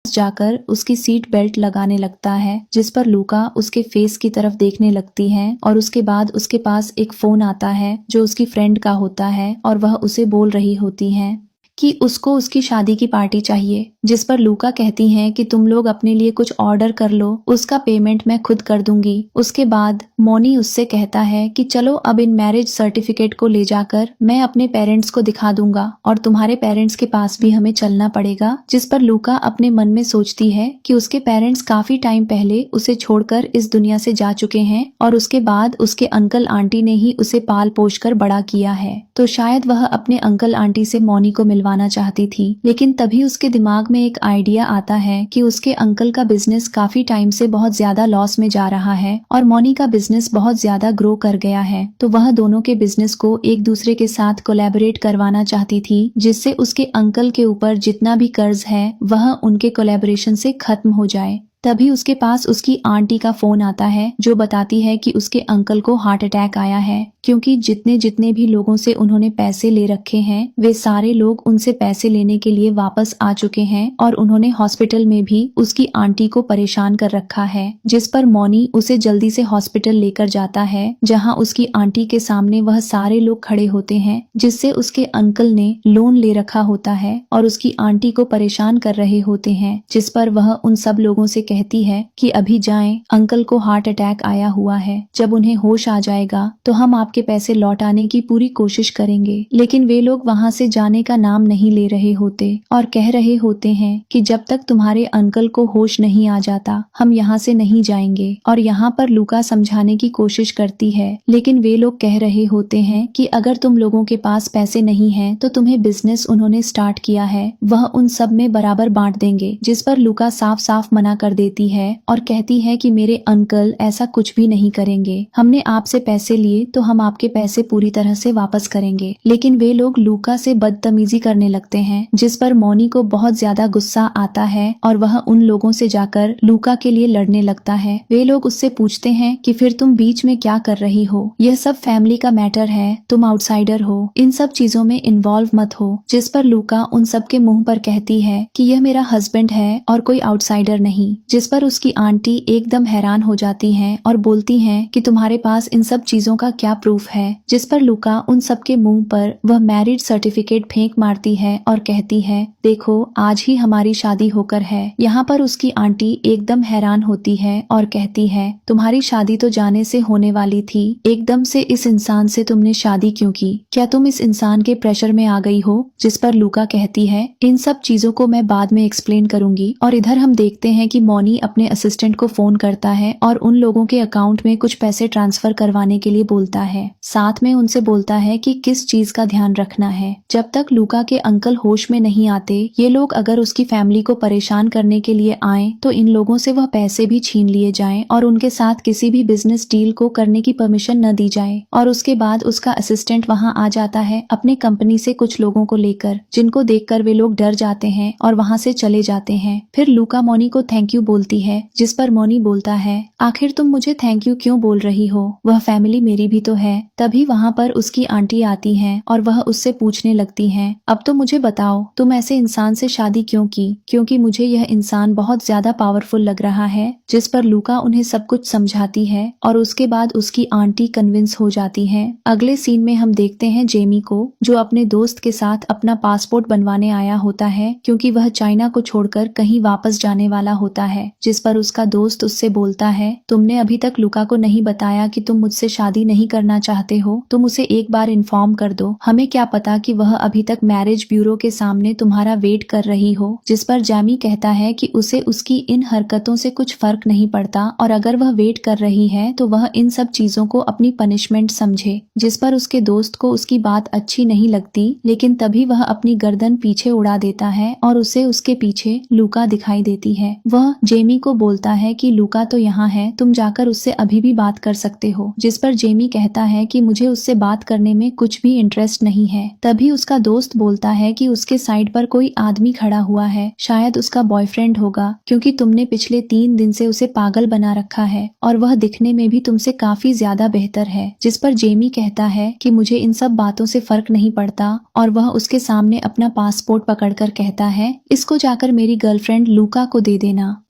जाकर उसकी seat belt लगाने लगता है, जिस पर लूका उसके फेस की तरफ देखने लगती है और उसके बाद उसके पास एक फोन आता है जो उसकी फ्रेंड का होता है और वह उसे बोल रही होती है कि उसको उसकी शादी की पार्टी चाहिए, जिस पर लूका कहती हैं कि तुम लोग अपने लिए कुछ ऑर्डर कर लो, उसका पेमेंट मैं खुद कर दूंगी। उसके बाद मॉनी उससे कहता है कि चलो अब इन मैरिज सर्टिफिकेट को ले जाकर मैं अपने पेरेंट्स को दिखा दूंगा और तुम्हारे पेरेंट्स के पास भी हमें चलना पड़ेगा। जिस पर लूका अपने मन में सोचती है कि उसके पेरेंट्स काफी टाइम पहले उसे छोड़कर इस दुनिया से जा चुके हैं और उसके बाद उसके अंकल आंटी ने ही उसे पाल पोष कर बड़ा किया है, तो शायद वह अपने अंकल आंटी से मॉनी को मिलवाना चाहती थी। लेकिन तभी उसके दिमाग में एक आइडिया आता है कि उसके अंकल का बिजनेस काफी टाइम से बहुत ज्यादा लॉस में जा रहा है और मॉनी का बिजनेस बहुत ज्यादा ग्रो कर गया है, तो वह दोनों के बिजनेस को एक दूसरे के साथ कोलैबोरेट करवाना चाहती थी, जिससे उसके अंकल के ऊपर जितना भी कर्ज है वह उनके कोलैबोरेशन से खत्म हो जाए। तभी उसके पास उसकी आंटी का फोन आता है जो बताती है कि उसके अंकल को हार्ट अटैक आया है, क्योंकि जितने जितने भी लोगों से उन्होंने पैसे ले रखे हैं वे सारे लोग उनसे पैसे लेने के लिए वापस आ चुके हैं और उन्होंने हॉस्पिटल में भी उसकी आंटी को परेशान कर रखा है। जिस पर मॉनी उसे जल्दी से हॉस्पिटल लेकर जाता है, जहां उसकी आंटी के सामने वह सारे लोग खड़े होते हैं जिससे उसके अंकल ने लोन ले रखा होता है और उसकी आंटी को परेशान कर रहे होते हैं। जिस पर वह उन सब लोगों से कहती है कि अभी जाएं, अंकल को हार्ट अटैक आया हुआ है, जब उन्हें होश आ जाएगा तो हम आपके पैसे लौटाने की पूरी कोशिश करेंगे। लेकिन वे लोग वहां से जाने का नाम नहीं ले रहे होते और कह रहे होते हैं कि जब तक तुम्हारे अंकल को होश नहीं आ जाता हम यहाँ से नहीं जाएंगे। और यहाँ पर लूका समझाने की कोशिश करती है, लेकिन वे लोग कह रहे होते हैं कि अगर तुम लोगों के पास पैसे नहीं हैं तो तुम्हें बिजनेस उन्होंने स्टार्ट किया है वह उन सब में बराबर बांट देंगे। जिस पर लूका साफ साफ मना कर देती है और कहती है कि मेरे अंकल ऐसा कुछ भी नहीं करेंगे, हमने आपसे पैसे लिए तो हम आपके पैसे पूरी तरह से वापस करेंगे। लेकिन वे लोग लूका से बदतमीजी करने लगते हैं, जिस पर मॉनी को बहुत ज्यादा गुस्सा आता है और वह उन लोगों से जाकर लूका के लिए लड़ने लगता है। वे लोग उससे पूछते हैं कि फिर तुम बीच में क्या कर रही हो, यह सब फैमिली का मैटर है, तुम आउटसाइडर हो, इन सब चीजों में इन्वॉल्व मत हो। जिस पर लूका उन सब के मुंह पर कहती है कि यह मेरा हस्बैंड है और कोई आउटसाइडर नहीं। जिस पर उसकी आंटी एकदम हैरान हो जाती हैं और बोलती हैं कि तुम्हारे पास इन सब चीजों का क्या प्रूफ है। जिस पर लूका उन सब के मुंह पर वह मैरिज सर्टिफिकेट फेंक मारती है और कहती है देखो आज ही हमारी शादी होकर है। यहाँ पर उसकी आंटी एकदम हैरान होती है और कहती है तुम्हारी शादी तो जाने से होने वाली थी, एकदम से इस इंसान से तुमने शादी क्यों की, क्या तुम इस इंसान के प्रेशर में आ गई हो। जिस पर लूका कहती है इन सब चीजों को मैं बाद में एक्सप्लेन करूंगी। और इधर हम देखते हैं कि मॉनी अपने असिस्टेंट को फोन करता है और उन लोगों के अकाउंट में कुछ पैसे ट्रांसफर करवाने के लिए बोलता है, साथ में उनसे बोलता है कि किस चीज का ध्यान रखना है। जब तक लूका के अंकल होश में नहीं आते ये लोग अगर उसकी फैमिली को परेशान करने के लिए आए तो इन लोगों से वह पैसे भी छीन लिए जाएं और उनके साथ किसी भी बिजनेस डील को करने की परमिशन न दी जाए। और उसके बाद उसका असिस्टेंट वहां आ जाता है अपने कंपनी से कुछ लोगों को लेकर, जिनको देखकर वे लोग डर जाते हैं और वहां से चले जाते हैं। फिर लूका मॉनी को थैंक यू बोलती है, जिस पर मॉनी बोलता है आखिर तुम मुझे थैंक यू क्यों बोल रही हो, वह फैमिली मेरी भी तो है। तभी वहां पर उसकी आंटी आती हैं और वह उससे पूछने लगती हैं अब तो मुझे बताओ तुम ऐसे इंसान से शादी क्यों की, क्योंकि मुझे यह इंसान बहुत ज्यादा पावरफुल लग रहा है। जिस पर लूका उन्हें सब कुछ समझाती है और उसके बाद उसकी आंटी कन्विंस हो जाती है। अगले सीन में हम देखते हैं जेमी को, जो अपने दोस्त के साथ अपना पासपोर्ट बनवाने आया होता है, क्योंकि वह चाइना को छोड़कर कहीं वापस जाने वाला होता है। जिस पर उसका दोस्त उससे बोलता है तुमने अभी तक लूका को नहीं बताया कि तुम मुझसे शादी नहीं करना चाहते हो, तुम उसे एक बार इन्फॉर्म कर दो, हमें क्या पता कि वह अभी तक मैरिज ब्यूरो के सामने तुम्हारा वेट कर रही हो। जिस पर जेमी कहता है कि उसे उसकी इन हरकतों से कुछ फर्क नहीं पड़ता और अगर वह वेट कर रही है तो वह इन सब चीजों को अपनी पनिशमेंट समझे। जिस पर उसके दोस्त को उसकी बात अच्छी नहीं लगती, लेकिन तभी वह अपनी गर्दन पीछे उड़ा देता है और उसे उसके पीछे लूका दिखाई देती है। वह जेमी को बोलता है कि लूका तो यहाँ है, तुम जाकर उससे अभी भी बात कर सकते हो। जिस पर जेमी कहता है कि मुझे उससे बात करने में कुछ भी इंटरेस्ट नहीं है। तभी उसका दोस्त बोलता है कि उसके साइड पर कोई आदमी खड़ा हुआ है, शायद उसका बॉयफ्रेंड होगा, क्योंकि तुमने पिछले 3 दिन से उसे पागल बना रखा है और वह दिखने में भी तुमसे काफी ज्यादा बेहतर है। जिस पर जेमी कहता है कि मुझे इन सब बातों से फर्क नहीं पड़ता और वह उसके सामने अपना पासपोर्ट पकड़कर कहता है, इसको जाकर मेरी गर्लफ्रेंड लूका को दे देना।